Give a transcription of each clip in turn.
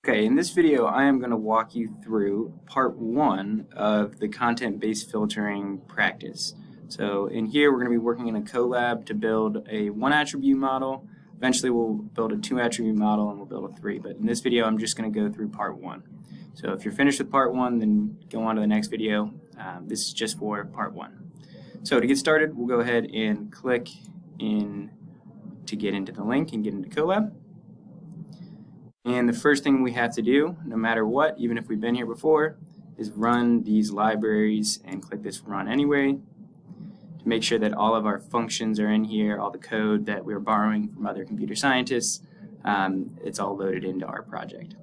Okay, in this video, I am going to walk you through part one of the content-based filtering practice. So in here, we're going to be working in a Colab to build a one attribute model. Eventually, we'll build a two attribute model and we'll build a three. But in this video, I'm just going to go through part one. So if you're finished with part one, then go on to the next video. This is just for part one. So to get started, we'll go ahead and click in to get into the link and get into Colab. And the first thing we have to do, no matter what, even if we've been here before, is run these libraries and click this Run Anyway to make sure that all of our functions are in here, all the code that we're borrowing from other computer scientists, it's all loaded into our project.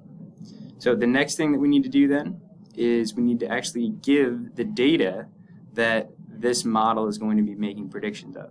So the next thing that we need to do then is we need to actually give the data that this model is going to be making predictions of.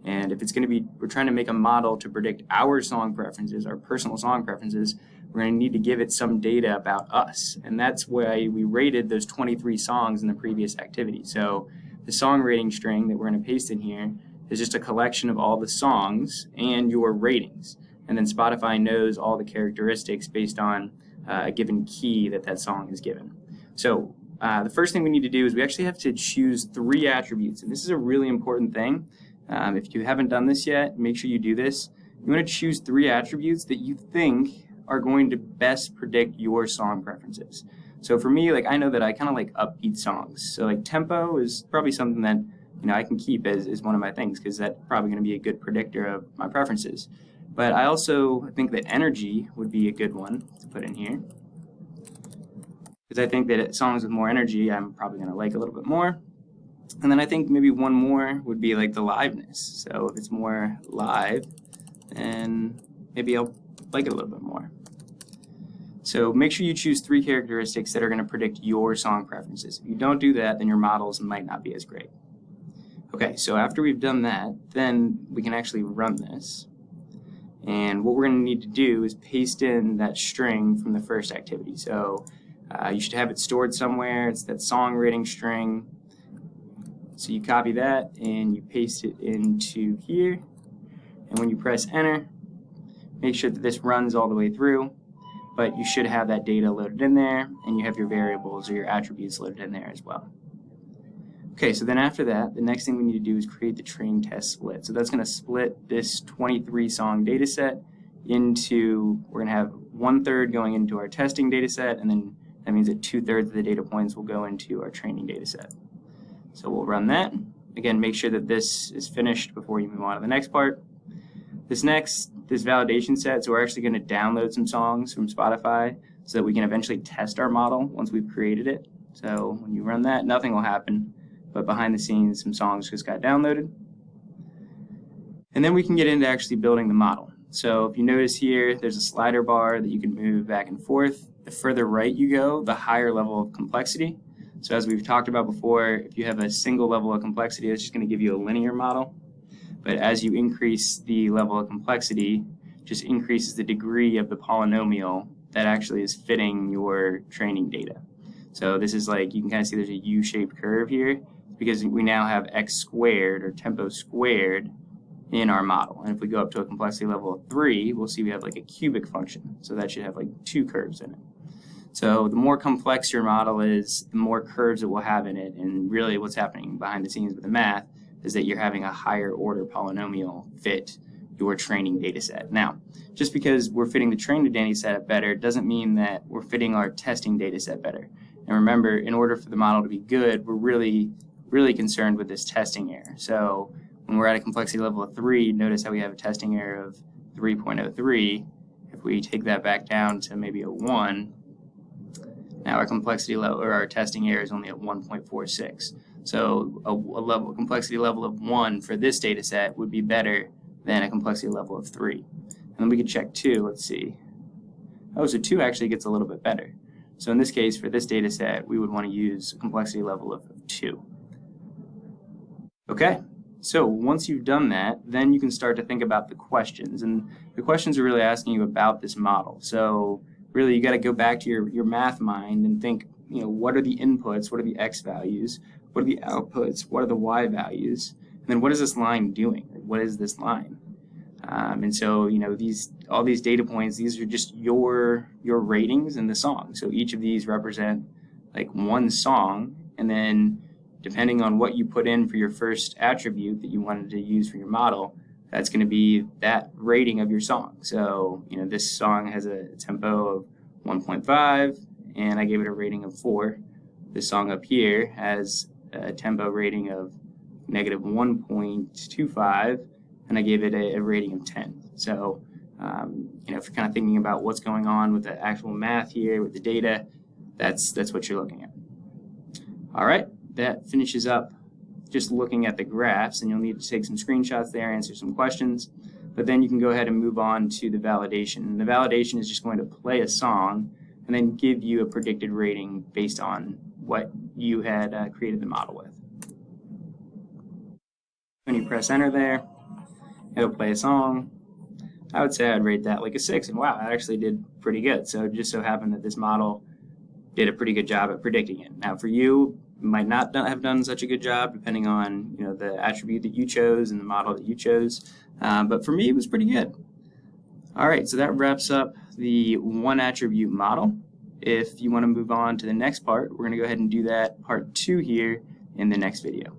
And if it's going to be, we're trying to make a model to predict our song preferences, our personal song preferences, we're going to need to give it some data about us. And that's why we rated those 23 songs in the previous activity. So the song rating string that we're going to paste in here is just a collection of all the songs and your ratings. And then Spotify knows all the characteristics based on a given key that that song is given. So the first thing we need to do is we actually have to choose three attributes. And this is a really important thing. If you haven't done this yet, make sure you do this. You want to choose three attributes that you think are going to best predict your song preferences. So for me, I know that I kind of like upbeat songs. So tempo is probably something that I can keep as one of my things because that's probably going to be a good predictor of my preferences. But I also think that energy would be a good one to put in here because I think that songs with more energy I'm probably going to like a little bit more. And then I think maybe one more would be the liveness. So if it's more live, then maybe I'll like it a little bit more. So make sure you choose three characteristics that are going to predict your song preferences. If you don't do that, then your models might not be as great. Okay, so after we've done that, then we can actually run this. And what we're going to need to do is paste in that string from the first activity. So you should have it stored somewhere. It's that song rating string. So you copy that and you paste it into here. And when you press enter, make sure that this runs all the way through. But you should have that data loaded in there, and you have your variables or your attributes loaded in there as well. Okay, so then after that, the next thing we need to do is create the train test split. So that's going to split this 23 song data set into, we're going to have 1/3 going into our testing data set, and then that means that 2/3 of the data points will go into our training data set. So we'll run that. Again, make sure that this is finished before you move on to the next part. This validation set, so we're actually going to download some songs from Spotify so that we can eventually test our model once we've created it. So when you run that, nothing will happen, but behind the scenes, some songs just got downloaded. And then we can get into actually building the model. So if you notice here, there's a slider bar that you can move back and forth. The further right you go, the higher level of complexity. So as we've talked about before, if you have a single level of complexity, it's just going to give you a linear model. But as you increase the level of complexity, just increases the degree of the polynomial that actually is fitting your training data. So this is you can kind of see there's a U-shaped curve here because we now have x squared or tempo squared in our model. And if we go up to a complexity level of 3, we'll see we have a cubic function. So that should have 2 curves in it. So the more complex your model is, the more curves it will have in it. And really what's happening behind the scenes with the math is that you're having a higher order polynomial fit your training data set. Now, just because we're fitting the training data set better doesn't mean that we're fitting our testing data set better. And remember, in order for the model to be good, we're really concerned with this testing error. So when we're at a complexity level of 3, notice how we have a testing error of 3.03. If we take that back down to maybe a 1, now our complexity level or our testing error is only at 1.46. So a complexity level of 1 for this data set would be better than a complexity level of 3. And then we could check 2. Let's see. Oh, so 2 actually gets a little bit better. So in this case, for this data set, we would want to use a complexity level of 2. Okay, so once you've done that, then you can start to think about the questions. And the questions are really asking you about this model. So really, you got to go back to your math mind and think, what are the inputs? What are the x values? What are the outputs? What are the y values? And then what is this line doing? What is this line? And so, all these data points, these are just your ratings in the song. So each of these represent like one song, and then depending on what you put in for your first attribute that you wanted to use for your model, that's going to be that rating of your song. So, this song has a tempo of 1.5, and I gave it a rating of 4. This song up here has a tempo rating of negative 1.25, and I gave it a rating of 10. So, if you're kind of thinking about what's going on with the actual math here, with the data, that's what you're looking at. All right, that finishes up just looking at the graphs, and you'll need to take some screenshots there, answer some questions, but then you can go ahead and move on to the validation. And the validation is just going to play a song and then give you a predicted rating based on what you had created the model with. When you press enter there, it'll play a song. I would say I'd rate that like a 6, and wow, I actually did pretty good. So it just so happened that this model did a pretty good job at predicting it. Now for you, might not have done such a good job depending on the attribute that you chose and the model that you chose, but for me it was pretty good. All right, so that wraps up the one attribute model. If you want to move on to the next part, we're going to go ahead and do that part 2 here in the next video.